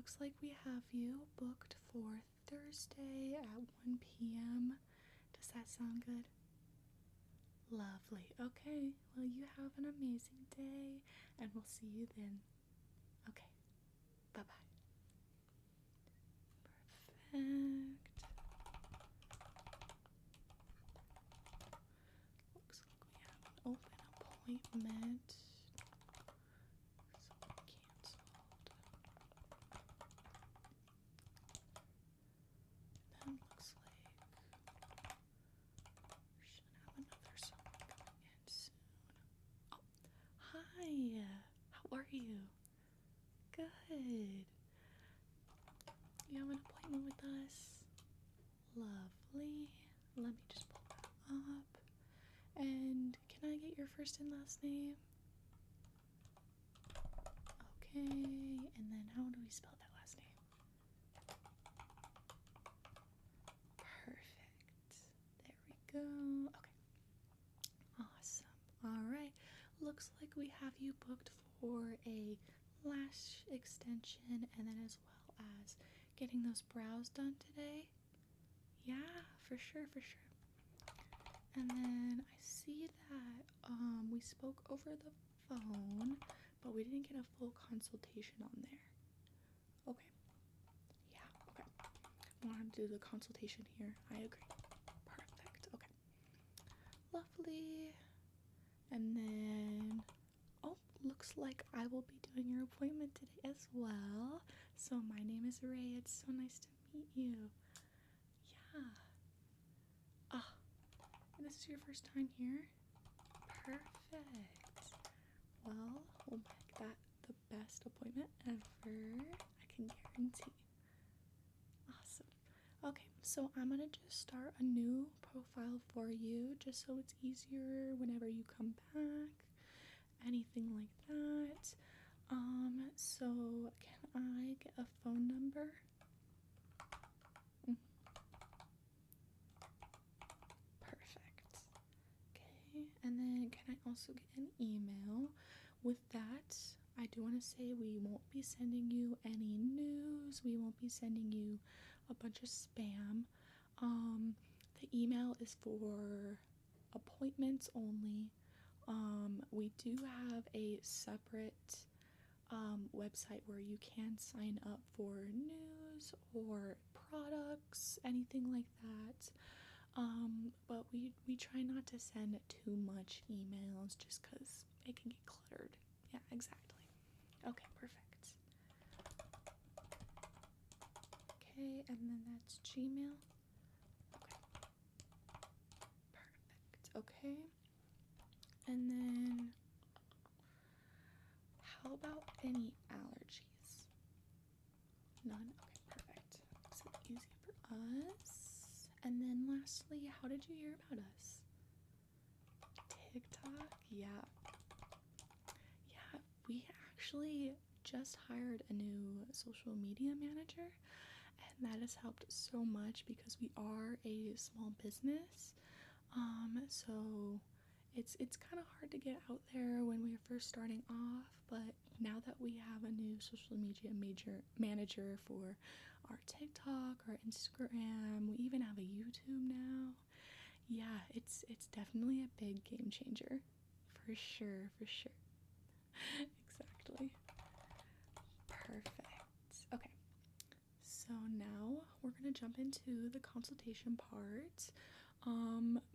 looks like we have you booked for Thursday at 1 p.m. Does that sound good? Lovely. Okay, well, you have an amazing day, and we'll see you then. Okay, bye bye. Perfect. Looks like we have an open appointment. Someone canceled. Then looks like we should have another someone coming in soon. Oh, hi. How are you? Good. You have an appointment with us? Lovely. Let me just pull that up. And can I get your first and last name? Okay, and then how do we spell that last name? Perfect. There we go. Okay. Awesome. Alright. Looks like we have you booked for a lash extension and then as well as getting those brows done today. Yeah, for sure, for sure. And then I see that we spoke over the phone, but we didn't get a full consultation on there. Okay. Yeah, okay. I want to do the consultation here. I agree. Perfect. Okay. Lovely. And then, oh, looks like I will be doing your appointment today as well. So my name is Ray. It's so nice to meet you. Yeah. Ah, and this is your first time here? Perfect. Well, we'll make that the best appointment ever. I can guarantee. Awesome. Okay, so I'm gonna just start a new profile for you just so it's easier whenever you come back. Anything like that. So can I get a phone number? Perfect. Okay, and then can I also get an email? With that, I do want to say we won't be sending you any news. We won't be sending you a bunch of spam. The email is for appointments only. We do have a separate website where you can sign up for news or products, anything like that. But we try not to send too much emails just because it can get cluttered. Yeah, exactly. Okay, perfect. Okay, and then that's Gmail. Okay. Perfect. Okay. And then how about any allergies? None? Okay, perfect. So easy for us. And then lastly, how did you hear about us? TikTok? Yeah. Yeah, we actually just hired a new social media manager, and that has helped so much because we are a small business. So it's kind of hard to get out there when we are first starting off, but now that we have a new social media manager for our TikTok, our Instagram, we even have a YouTube now. Yeah, it's definitely a big game changer. For sure, for sure. Exactly. Perfect. Okay. So now we're gonna jump into the consultation part.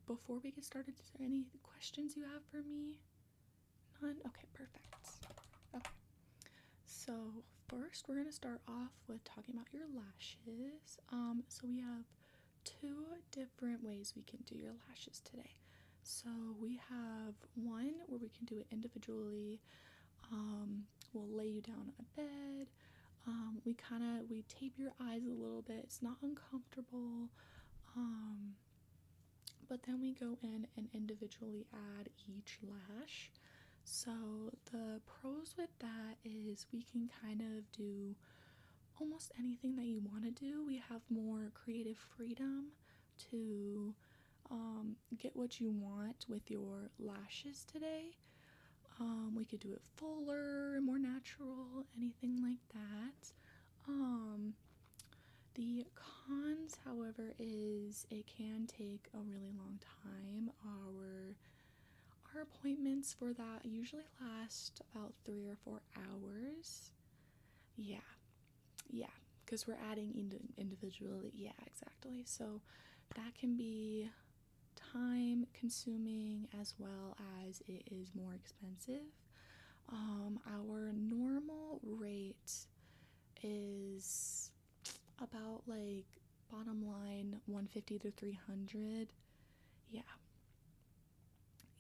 Before we get started, is there any questions you have for me? None? Okay, perfect. Okay. So first we're gonna start off with talking about your lashes. So we have two different ways we can do your lashes today. So we have one where we can do it individually. We'll lay you down on a bed. We tape your eyes a little bit. It's not uncomfortable. But then we go in and individually add each lash. So the pros with that is we can kind of do almost anything that you want to do. We have more creative freedom to get what you want with your lashes today. We could do it fuller, more natural, anything like that. Um, the cons, however, is it can take a really long time. Our appointments for that usually last about 3 or 4 hours. Yeah, yeah, because we're adding individually. Yeah, exactly. So that can be time consuming as well as it is more expensive. Our normal rate is about like bottom line 150 to 300. Yeah.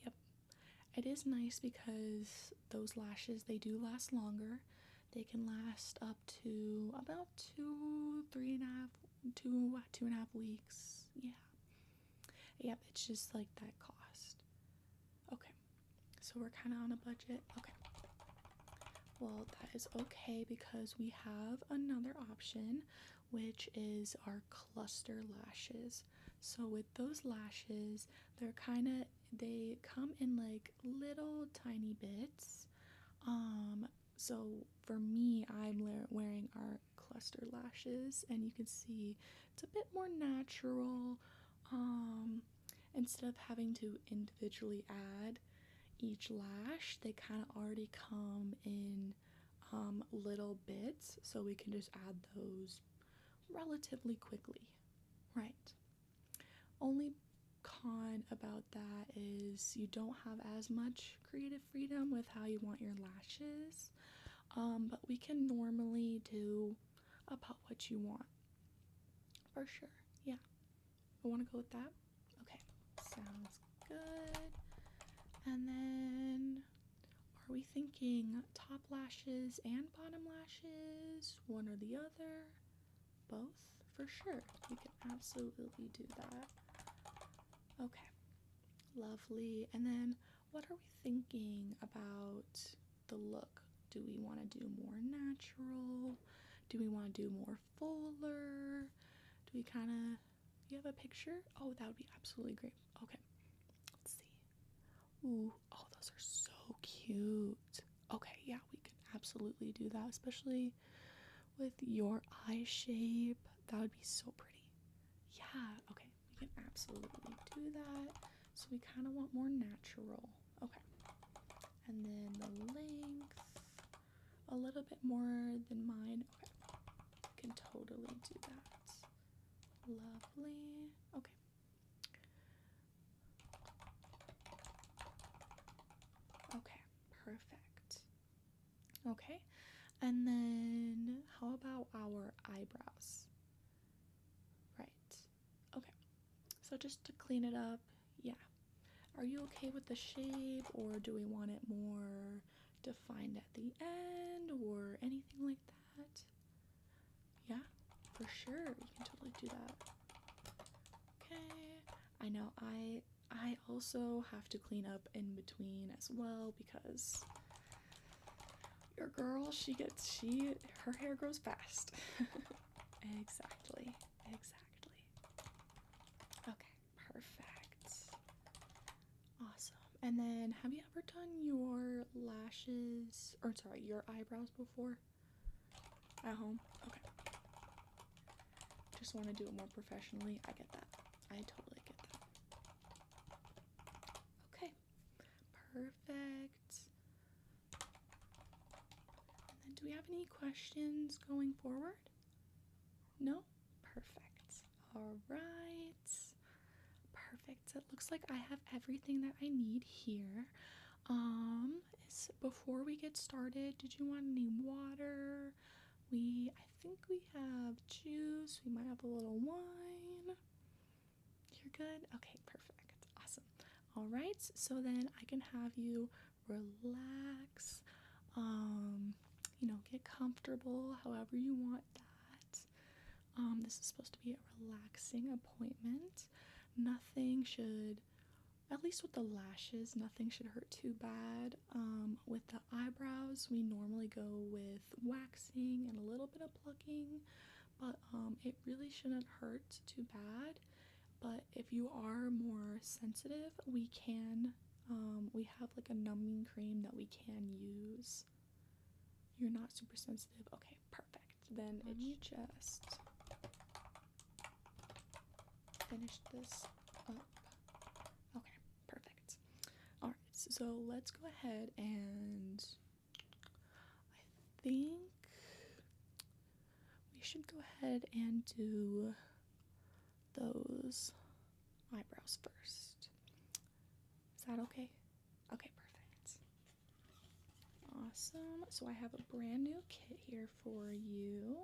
Yep. It is nice because those lashes, they do last longer. They can last up to about 2.5 weeks. Yeah. Yep, it's just like that cost. Okay, so we're kind of on a budget. Okay, well, that is okay because we have another option, which is our cluster lashes. So with those lashes, they come in like little tiny bits. So for me, I'm wearing our cluster lashes, and you can see it's a bit more natural. Um, Instead of having to individually add each lash, they kind of already come in little bits, so we can just add those relatively quickly. Right. Only con about that is you don't have as much creative freedom with how you want your lashes, but we can normally do about what you want. For sure. Yeah. I want to go with that. Okay. Sounds good. And then, are we thinking top lashes and bottom lashes? One or the other? Both? For sure. We can absolutely do that. Okay. Lovely. And then, what are we thinking about the look? Do we want to do more natural? Do we want to do more fuller? Do we kind of. You have a picture? Oh, that would be absolutely great. Okay. Let's see. Ooh, oh, those are so cute. Okay, yeah, we can absolutely do that, especially with your eye shape. That would be so pretty. Yeah, okay, we can absolutely do that. So we kind of want more natural. Okay, and then the length, a little bit more than mine. Okay, can totally do that. Lovely. Okay. Okay, perfect. Okay, and then how about our eyebrows? Right. Okay, so just to clean it up, yeah. Are you okay with the shape, or do we want it more defined at the end, or anything like that? Yeah, for sure. We can totally do that. Okay. I know I also have to clean up in between as well because your girl, her hair grows fast. Exactly. Exactly. Okay, perfect. Awesome. And then have you ever done your lashes, or sorry, your eyebrows before? At home? Okay. Just want to do it more professionally. I get that. I totally get that. Okay. Perfect. And then do we have any questions going forward? No? Perfect. All right. Perfect. So it looks like I have everything that I need here. Before we get started, did you want any water? I think we have juice. We might have a little wine. You're good? Okay, perfect. Awesome. All right. So then I can have you relax. Get comfortable however you want that. This is supposed to be a relaxing appointment. Nothing should, at least with the lashes, nothing should hurt too bad. With the eyebrows, we normally go with waxing and a little bit of plucking, but it really shouldn't hurt too bad. But if you are more sensitive, we have like a numbing cream that we can use. You're not super sensitive? Okay, perfect. then let me just finish this up. Okay, perfect. Alright, so let's go ahead and I think we should go ahead and do those eyebrows first. Is that okay? Okay, perfect. Awesome. So I have a brand new kit here for you.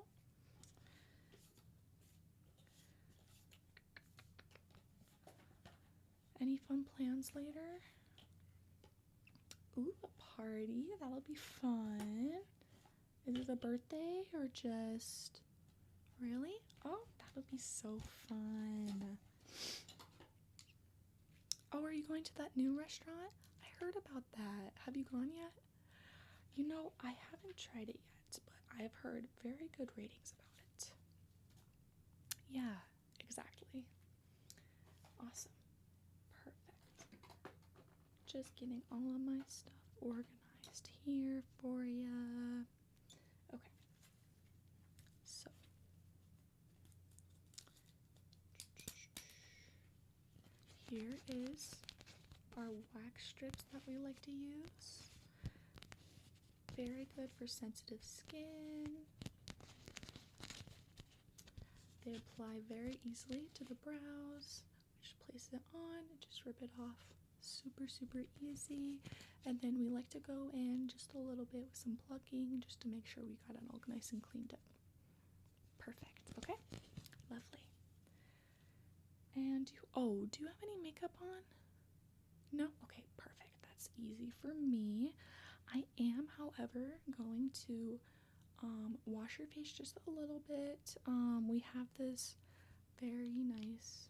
Any fun plans later? Ooh, a party. That'll be fun. Is it a birthday or just... Really? Oh, that'll be so fun. Oh, are you going to that new restaurant? I heard about that. Have you gone yet? You know, I haven't tried it yet, but I've heard very good ratings about it. Yeah, exactly. Awesome. Perfect. Just getting all of my stuff organized here for ya. Okay. So. Here is our wax strips that we like to use. Very good for sensitive skin. They apply very easily to the brows. Just place it on and just rip it off. Super, super easy. And then we like to go in just a little bit with some plucking just to make sure we got it all nice and cleaned up. Perfect. Okay? Lovely. And do you have any makeup on? No? Okay, perfect. That's easy for me. I am, however, going to wash your face just a little bit. We have this very nice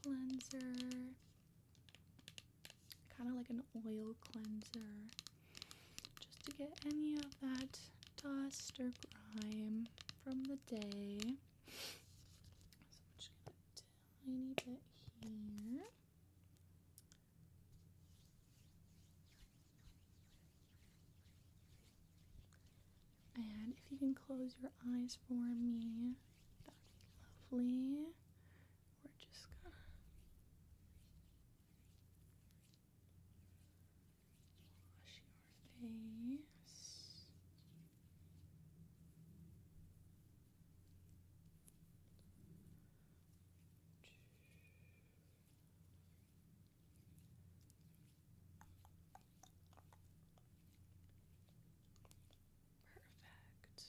cleanser, kind of like an oil cleanser, just to get any of that dust or grime from the day. So I'm just gonna a tiny bit here. And if you can close your eyes for me, that would be lovely. We're just gonna wash your face. Perfect.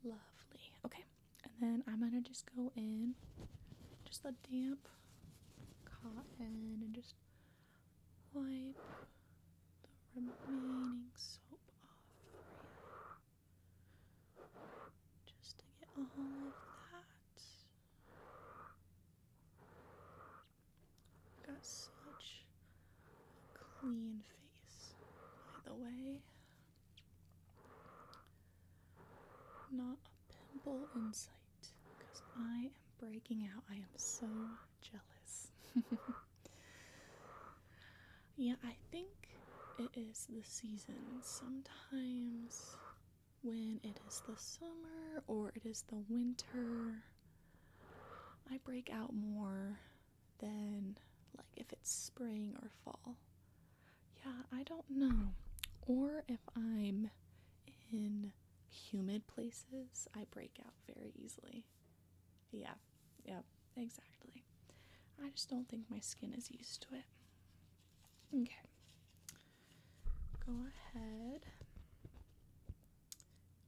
Lovely. Okay, and then I'm gonna just go in just a damp cotton and just wipe the remaining soap off for you, just to get all of that. Got such a clean face, by the way. Not a pimple in sight, because I am breaking out. I am so jealous. Yeah, I think it is the season. Sometimes when it is the summer or it is the winter, I break out more than like if it's spring or fall. Yeah, I don't know. Or if I'm in humid places, I break out very easily. Yeah, yep, exactly. I just don't think my skin is used to it. Okay. Go ahead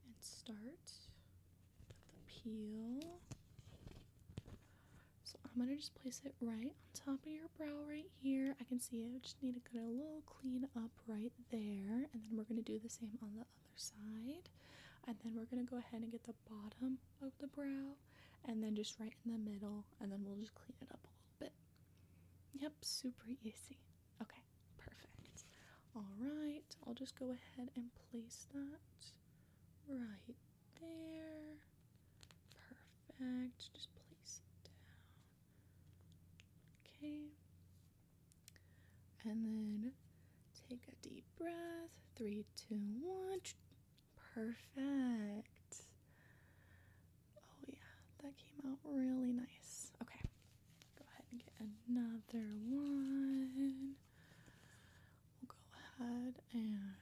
and start with the peel. So I'm going to just place it right on top of your brow right here. I can see it. I just need to get a little clean up right there. And then we're going to do the same on the other side. And then we're going to go ahead and get the bottom of the brow. And then just right in the middle. And then we'll just clean it up a little bit. Yep, super easy. Okay, perfect. Alright, I'll just go ahead and place that right there. Perfect. Just place it down. Okay. And then take a deep breath. 3, 2, 1. Perfect. Oh yeah, that came out really nice. Okay, go ahead and get another one. We'll go ahead and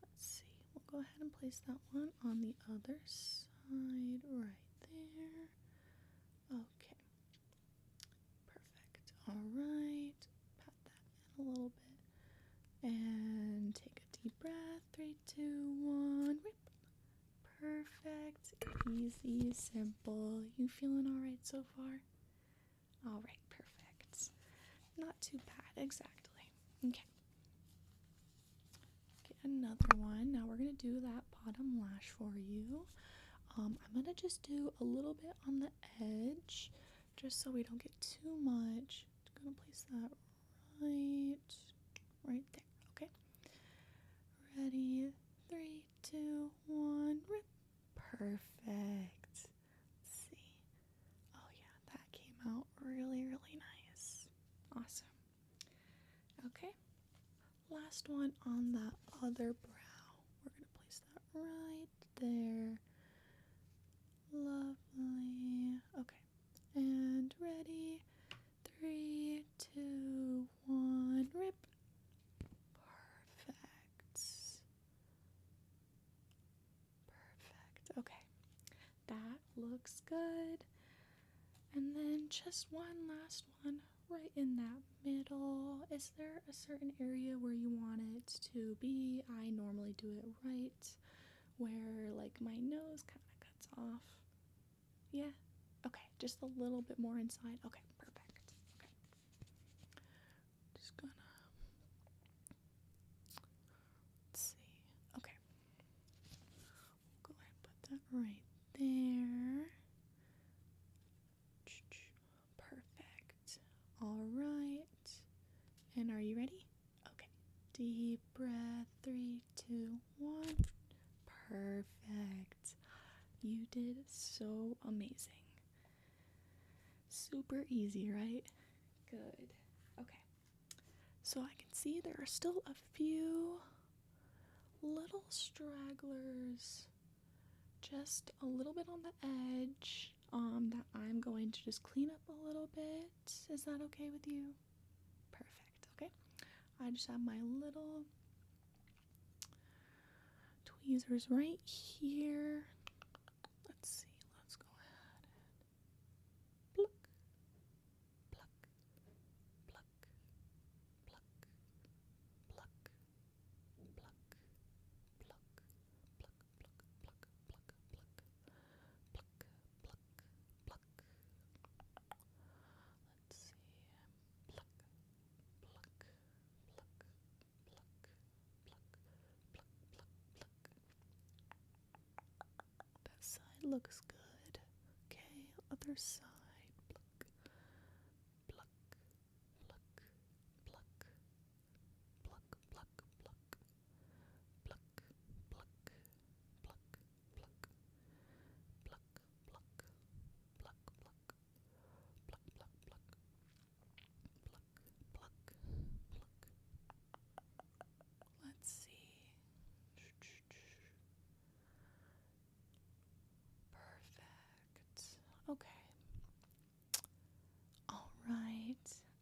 let's see. We'll go ahead and place that one on the other side right there. Okay, perfect. All right, pat that in a little bit and take a deep breath. 3, 2, 1. Rip. Perfect. Easy, simple. You feeling all right so far? All right, perfect. Not too bad, exactly. Okay. Get another one. Now we're going to do that bottom lash for you. I'm going to just do a little bit on the edge, just so we don't get too much. I'm going to place that right there, okay? Ready? 3, 2, 1, rip. Perfect. Let's see. Oh yeah, that came out really, really nice. Awesome. Okay. Last one on the other brow. We're going to place that right there. Lovely. Okay. And ready? 3, 2, 1, rip. Perfect. Perfect. Okay. That looks good. And then just one last one right in that middle. Is there a certain area where you want it to be? I normally do it right where like my nose kind of cuts off. Yeah? Okay, just a little bit more inside. Okay, perfect. Okay. Just gonna, let's see. Okay. Go ahead and put that right there. Perfect. All right. And are you ready? Okay. Deep breath. 3, 2, 1. Perfect. You did so amazing. Super easy, right? Good. Okay. So I can see there are still a few little stragglers just a little bit on the edge that I'm going to just clean up a little bit. Is that okay with you? Perfect. Okay. I just have my little tweezers right here. Let's see. Let's go ahead and pluck, pluck, pluck, pluck, pluck, pluck, pluck, pluck, pluck, pluck, pluck, pluck, pluck. Let's see. Pluck, pluck, pluck, pluck, pluck, pluck, pluck, pluck. That side looks good. Okay, other side. Pluck, pluck, pluck, pluck, pluck, pluck, pluck, pluck, pluck, pluck, pluck, pluck, pluck, pluck, pluck, pluck, pluck, pluck, pluck, pluck. Let's see. Perfect. Okay. All right.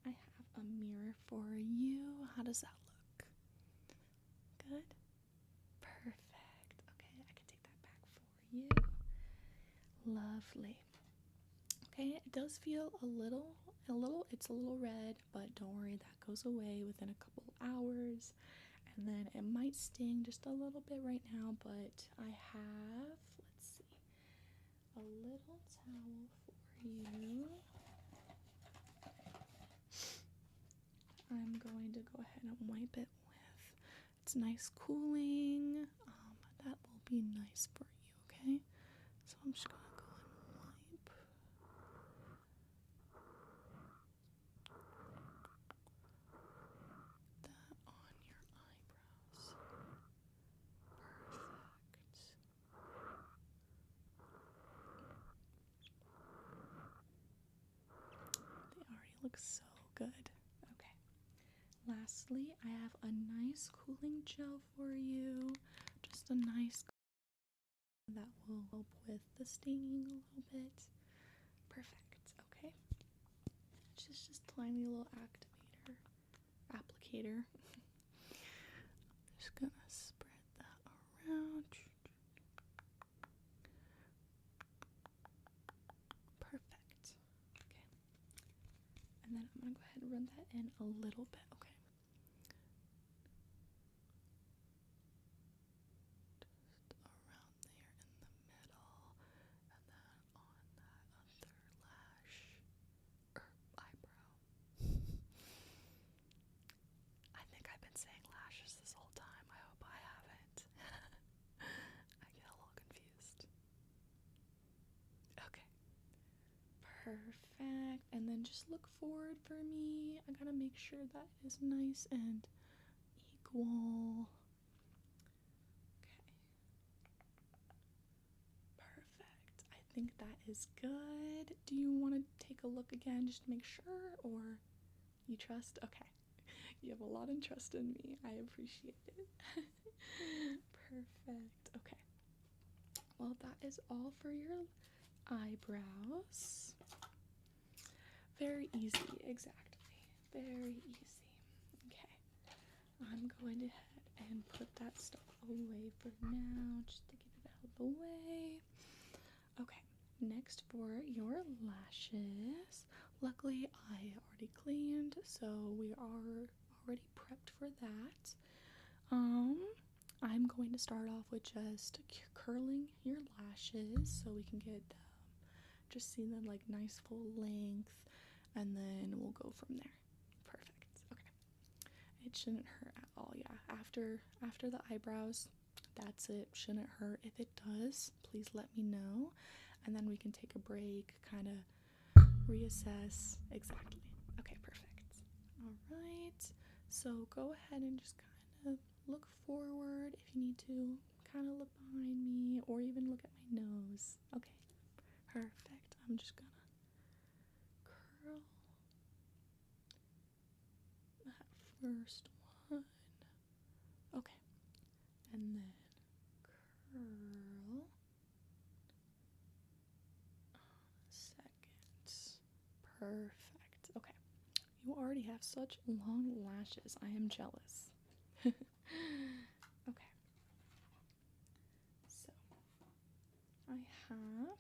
I have a mirror for you. How does that look? Good? Perfect. Okay, I can take that back for you. Lovely. Okay, it does feel it's a little red, but don't worry, that goes away within a couple hours. And then it might sting just a little bit right now, but I have, let's see, a little towel for you. I'm going to go ahead and wipe it with. It's nice cooling. That will be nice for you, okay? So I'm just gonna go and wipe that on your eyebrows. Perfect. lastly, I have a nice cooling gel for you. Just a nice that will help with the stinging a little bit. Perfect. Okay. Just tiny little applicator. Just gonna spread that around. Perfect. Okay. And then I'm gonna go ahead and run that in a little bit, okay? Just around there in the middle, and then on that other lash, eyebrow. I think I've been saying lashes this whole time. I hope I haven't. I get a little confused. Okay. Perfect. And then just look forward for me. I gotta make sure that is nice and equal. Okay. Perfect. I think that is good. Do you want to take a look again just to make sure, or you trust? Okay. You have a lot of trust in me. I appreciate it. Perfect. Okay. Well, that is all for your eyebrows. Very easy, exactly. Very easy. Okay. I'm going to head and put that stuff away for now, just to get it out of the way. Okay. Next for your lashes. Luckily, I already cleaned, so we are already prepped for that. I'm going to start off with just curling your lashes so we can get just see them like nice full length, and then we'll go from there. Perfect. Okay. It shouldn't hurt at all. Yeah. After the eyebrows, that's it. Shouldn't hurt. If it does, please let me know, and then we can take a break, kind of reassess. Exactly. Okay, perfect. All right. So go ahead and just kind of look forward if you need to. Kind of look behind me, or even look at my nose. Okay. Perfect. I'm just gonna curl that first one. Okay. And then curl second. Perfect. Okay. You already have such long lashes. I am jealous. Okay. So I have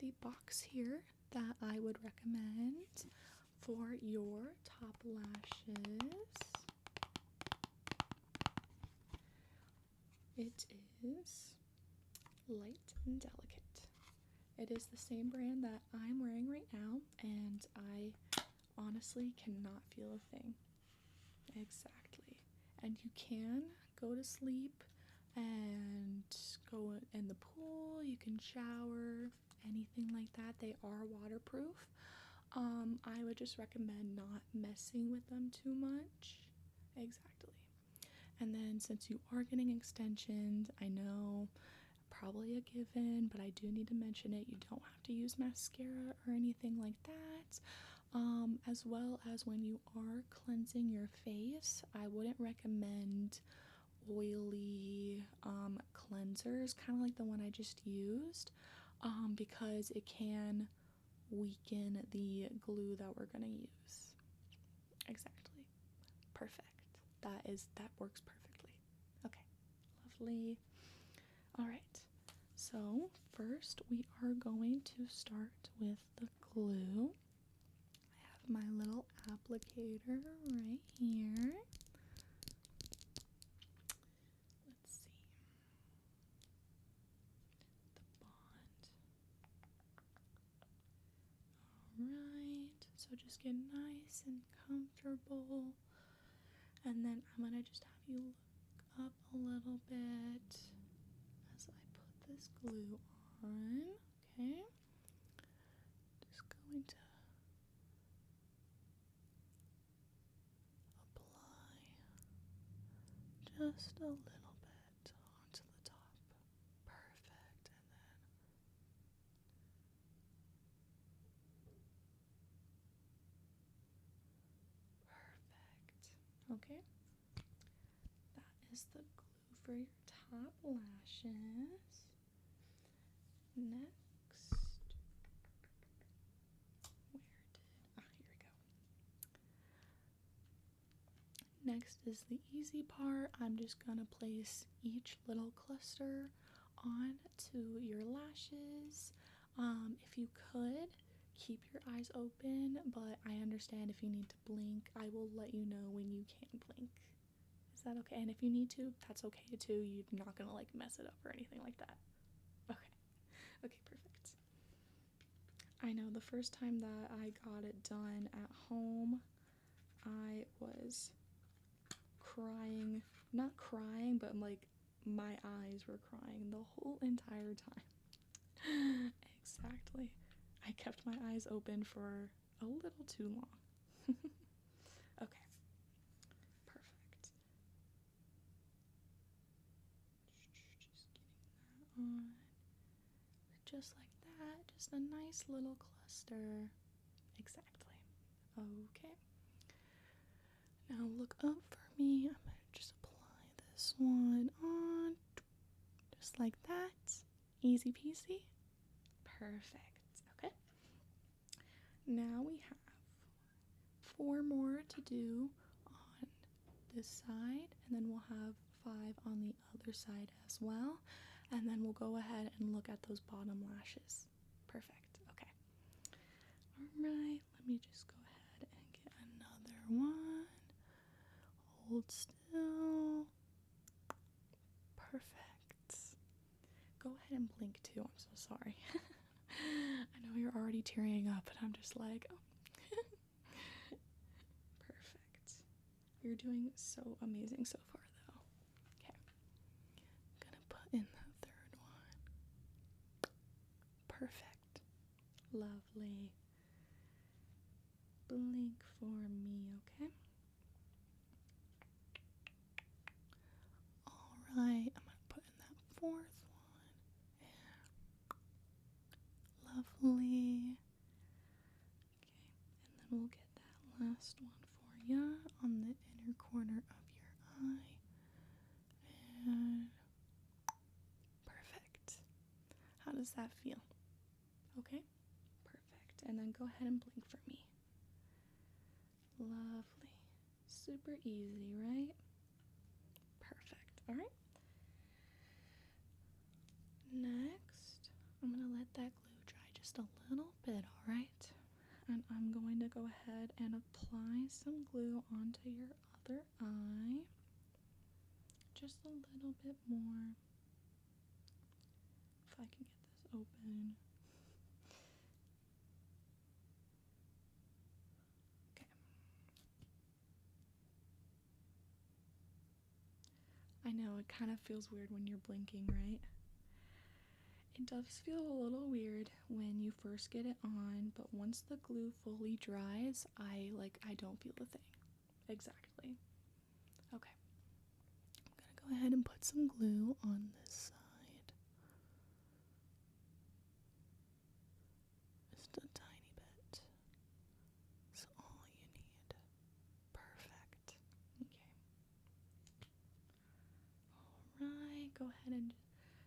the box here that I would recommend for your top lashes. It is Light and Delicate. It is the same brand that I'm wearing right now, and I honestly cannot feel a thing. Exactly. And you can go to sleep and go in the pool, you can shower, anything like that. They are waterproof. I would just recommend not messing with them too much. Exactly. And then since you are getting extensions, I know probably a given, but I do need to mention it. You don't have to use mascara or anything like that. As well as when you are cleansing your face, I wouldn't recommend oily cleansers, kind of like the one I just used, because it can weaken the glue that we're gonna use. Exactly. Perfect. That works perfectly. Okay. Lovely. All right. So first we are going to start with the glue. I have my little applicator right here. Let's see. The bond. Alright, so just get nice and comfortable. And then I'm gonna just have you look up a little bit as I put this glue on. Okay. Just going to apply just a little bit onto the top. Perfect. And then perfect. Okay, that is the glue for your top lashes. Next, here we go. Next is the easy part. I'm just gonna place each little cluster onto your lashes. If you could, keep your eyes open, but I understand if you need to blink. I will let you know when you can blink. Is that okay? And if you need to, that's okay too. You're not gonna like mess it up or anything like that. Okay. Okay, perfect. I know the first time that I got it done at home, I was crying. Not crying, but like my eyes were crying the whole entire time. Exactly. I kept my eyes open for a little too long. Okay, perfect. Just getting that on. Just like that. Just a nice little cluster. Exactly. Okay. Now look up for me. I'm going to just apply this one on. Just like that. Easy peasy. Perfect. Okay. Now we have 4 more to do on this side, and then we'll have 5 on the other side as well, and then we'll go ahead and look at those bottom lashes. Perfect. Okay. Alright, let me just go ahead and get another one. Hold still. Perfect. Go ahead and blink too. I'm so sorry. I know you're already tearing up, and I'm just like, oh. Perfect. You're doing so amazing so far, though. Okay. Gonna put in the third one. Perfect. Lovely. Blink for me, okay? Alright, I'm gonna put in that 4th one. Yeah. Lovely. Okay, and then we'll get that last one for you on the inner corner of your eye. And perfect. How does that feel? Okay? Perfect. And then go ahead and blink for me. Lovely. Super easy, right? Perfect. Alright. Next, I'm going to let that glue dry just a little bit, alright? And I'm going to go ahead and apply some glue onto your other eye. Just a little bit more. If I can get this open. Okay. I know, it kind of feels weird when you're blinking, right? It does feel a little weird when you first get it on, but once the glue fully dries, I don't feel a thing. Exactly. Okay. I'm gonna go ahead and put some glue on this side. Just a tiny bit. That's all you need. Perfect. Okay. Alright, go ahead and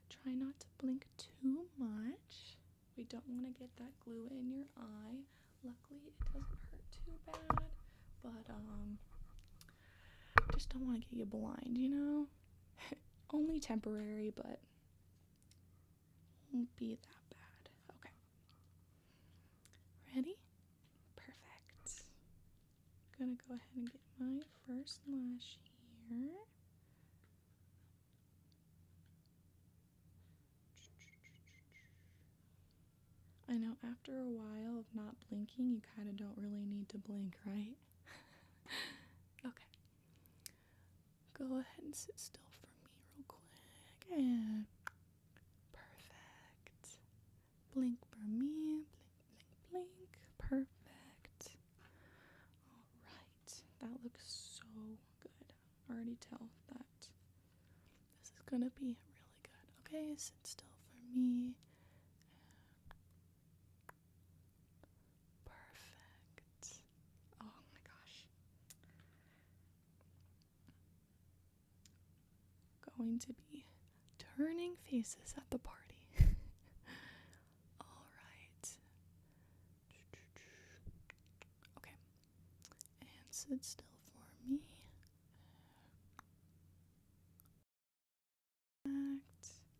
try not to blink too much. We don't want to get that glue in your eye. Luckily, it doesn't hurt too bad, but just don't want to get you blind, you know? Only temporary, but won't be that bad. Okay. Ready? Perfect. Gonna go ahead and get my first lash here. I know after a while of not blinking, you kind of don't really need to blink, right? Okay. Go ahead and sit still for me real quick. And perfect. Blink for me. Blink, blink, blink. Perfect. Alright. That looks so good. I already tell that this is gonna be really good. Okay, sit still for me. Perfect. Oh my gosh. going to be turning faces at the party. All right. Okay. And sit still for me.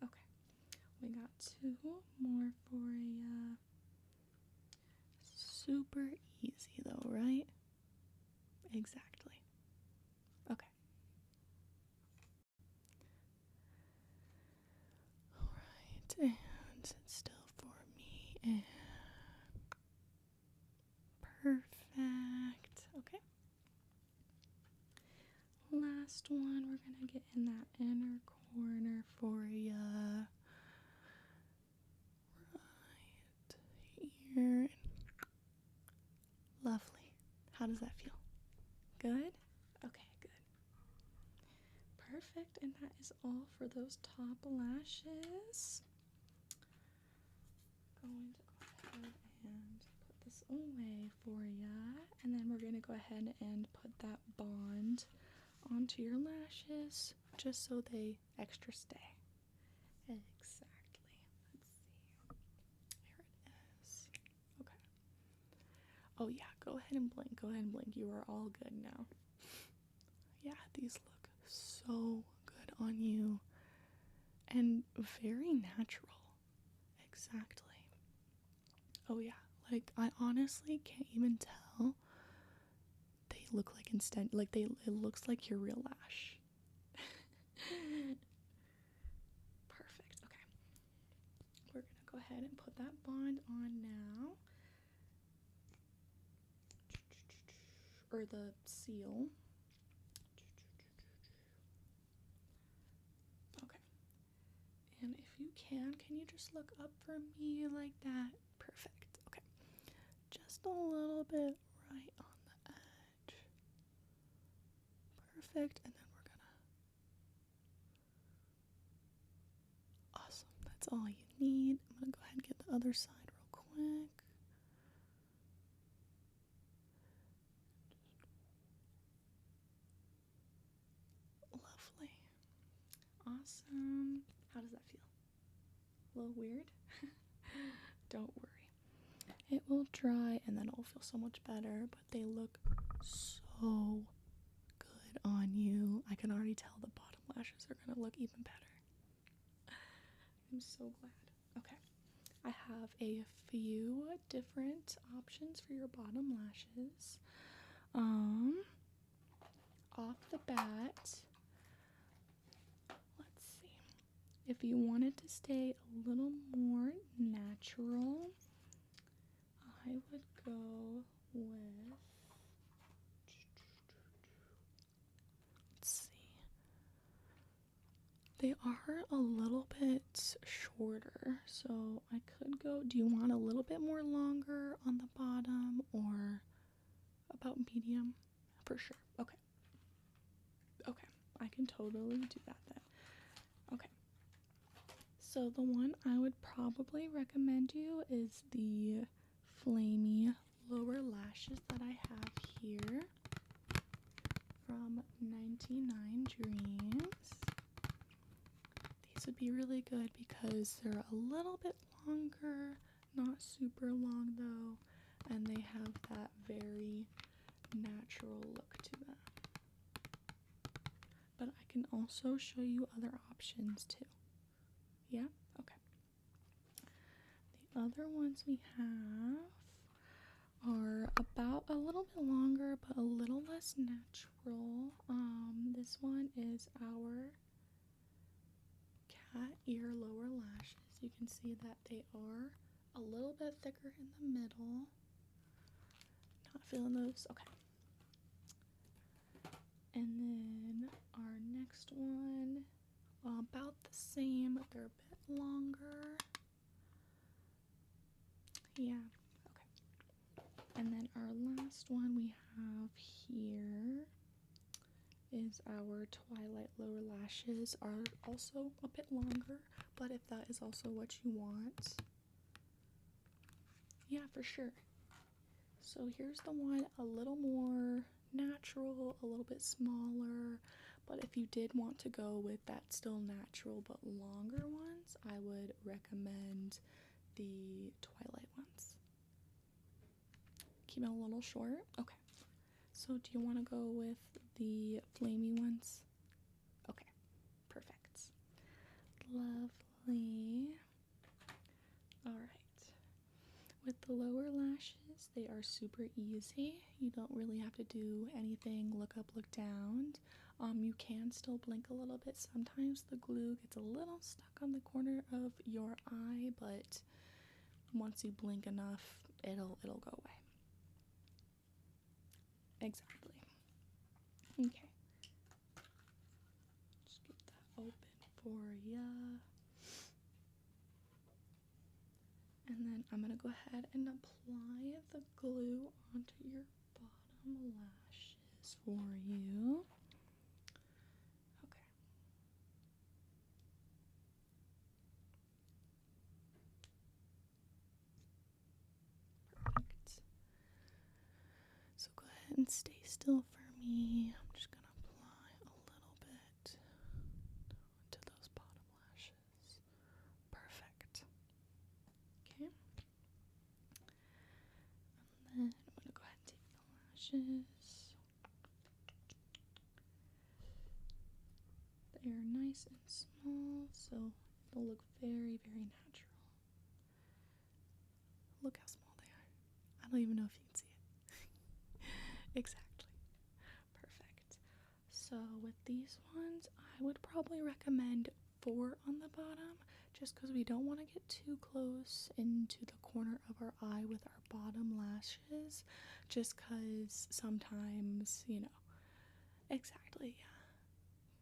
Okay. We got 2 more for ya. Super easy though, right? Exactly. Okay. Alright, and sit still for me. And perfect. Okay. Last one, we're gonna get in that inner corner for ya. Right here. Lovely. How does that feel? Good? Okay, good. Perfect, and that is all for those top lashes. Going to go ahead and put this away for ya, and then we're going to go ahead and put that bond onto your lashes just so they extra stay. Exactly. Let's see. Here it is. Okay. Oh yeah, go ahead and blink. Go ahead and blink. You are all good now. Yeah, these look so good on you and very natural. Exactly. Oh yeah, like I honestly can't even tell. They look like it looks like your real lash. Perfect. Okay. We're gonna go ahead and put that bond on now. Or the seal. Okay. And if you can you just look up for me like that? Perfect. Okay. Just a little bit right on the edge. Perfect. And then we're gonna. Awesome. That's all you need. I'm gonna go ahead and get the other side real quick. Lovely. Awesome. How does that feel? A little weird? Don't worry. It will dry and then it'll feel so much better, but they look so good on you. I can already tell the bottom lashes are gonna look even better. I'm so glad. Okay. I have a few different options for your bottom lashes. Off the bat, let's see. If you wanted to stay a little more natural, I would go with, let's see. They are a little bit shorter, so I could go, do you want a little bit more longer on the bottom or about medium? For sure. Okay. Okay, I can totally do that then. Okay. So the one I would probably recommend you is the Flamey lower lashes that I have here from 99 Dreams. These would be really good because they're a little bit longer, not super long though, and they have that very natural look to them. But I can also show you other options too. Yeah? Okay. The other ones we have are about a little bit longer but a little less natural. This one is our cat ear lower lashes. You can see that they are a little bit thicker in the middle. Not feeling those? Okay. And then our next one, about the same, but they're a bit longer. Yeah, okay. And then our last one we have here is our Twilight lower lashes, are also a bit longer, but if that is also what you want, yeah, for sure. So here's the one a little more natural, a little bit smaller, But if you did want to go with that still natural but longer ones, I would recommend the Twilight ones. Keep it a little short. Okay. So do you want to go with the flamey ones? Okay. Perfect. Lovely. Alright. With the lower lashes, they are super easy. You don't really have to do anything look up, look down. You can still blink a little bit. Sometimes the glue gets a little stuck on the corner of your eye, but once you blink enough, it'll go away. Exactly. Okay. Just get that open for ya. And then I'm going to go ahead and apply the glue onto your bottom lashes for you. Okay. Perfect. So go ahead and stay still for me. I'm just going to apply a little bit to those bottom lashes. Perfect. Okay. And then I'm going to go ahead and take the lashes. They are nice and small, so it'll look very, very natural. Look how small they are. I don't even know if you can see it. Exactly. Perfect. So with these ones, I would probably recommend 4 on the bottom, just because we don't want to get too close into the corner of our eye with our bottom lashes, just because sometimes, you know, exactly, yeah.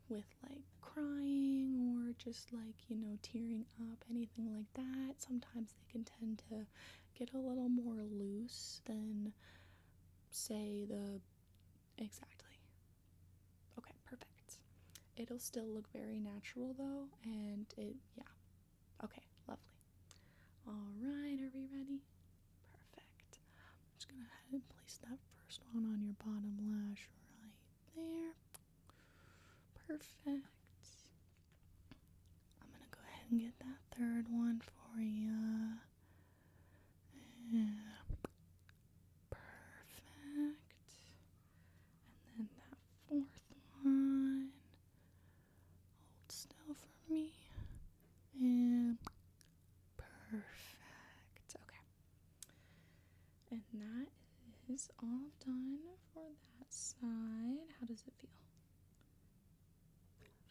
With like crying or just like, you know, tearing up, anything like that, sometimes they can tend to get a little more loose than, say, the, exactly. Okay, perfect. It'll still look very natural though, and it, yeah. Okay, lovely. Alright, are we ready? Perfect. I'm just gonna head and place that first one on your bottom lash right there. Perfect. I'm gonna go ahead and get that third one for you. Yeah. Perfect. And then that fourth one. Hold still for me. And perfect. Okay. And that is all done for that side. How does it feel?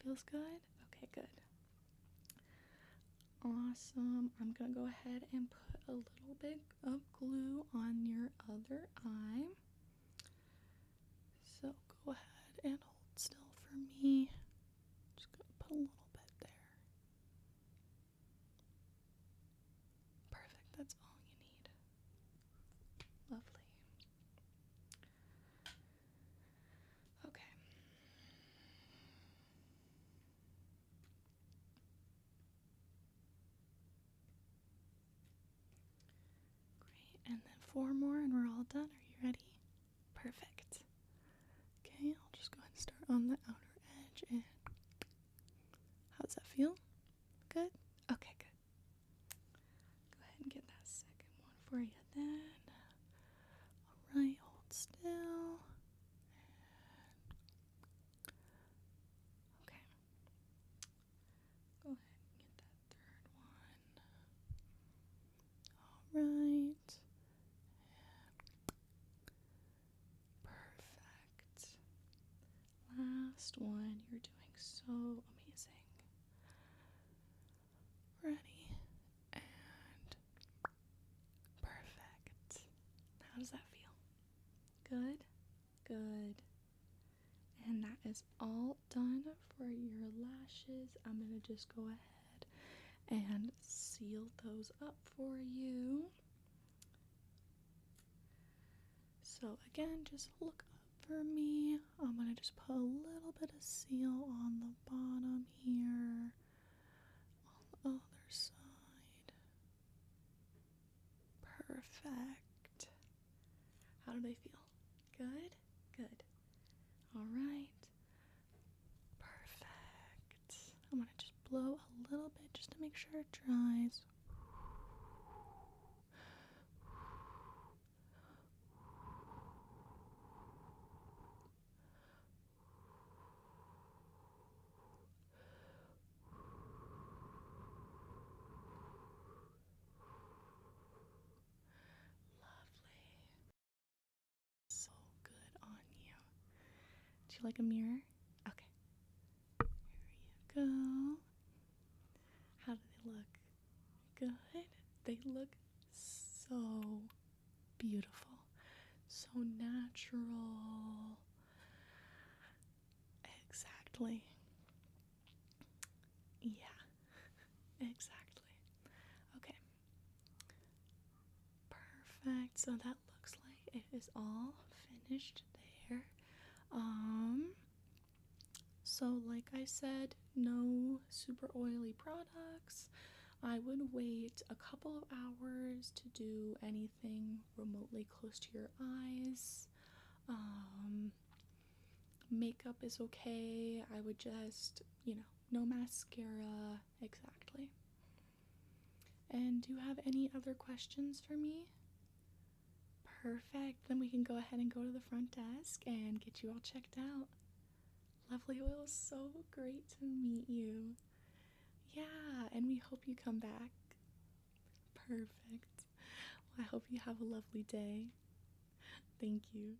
Feels good? Okay, good. Awesome. I'm gonna go ahead and put a little bit of glue on your other eye. So go ahead and hold still for me. Just gonna put a little bit there. Perfect, that's all you need. Lovely. Okay. Great, and then 4 more and we're all done. Are you ready? Perfect. Okay, I'll just go ahead and start on the outer edge and how does that feel? Good? Okay, good. Go ahead and get that second one for you then. Alright, hold still. Okay. Go ahead and get that third one. Alright. Perfect. Last one. You're doing so amazing. Ready. And perfect. How does that feel? Good? Good. And that is all done for your lashes. I'm going to just go ahead and seal those up for you. So again, just look up for me. I'm going to just put a little bit of seal on the bottom here, on the other side. Perfect. How do they feel? Good? Good. Alright. blow a little bit just to make sure it dries. Lovely. So good on you. Do you like a mirror? Okay. Here you go. How do they look? Good. They look so beautiful. So natural. Exactly. Yeah, exactly. Okay. Perfect. So that looks like it is all finished there. Um, so like I said, no super oily products. I would wait a couple of hours to do anything remotely close to your eyes. Um, Makeup is okay. I would just, no mascara. Exactly. And do you have any other questions for me? Perfect. Then we can go ahead and go to the front desk and get you all checked out. Lovely. Well, it was so great to meet you. Yeah, and we hope you come back. Perfect. Well, I hope you have a lovely day. Thank you.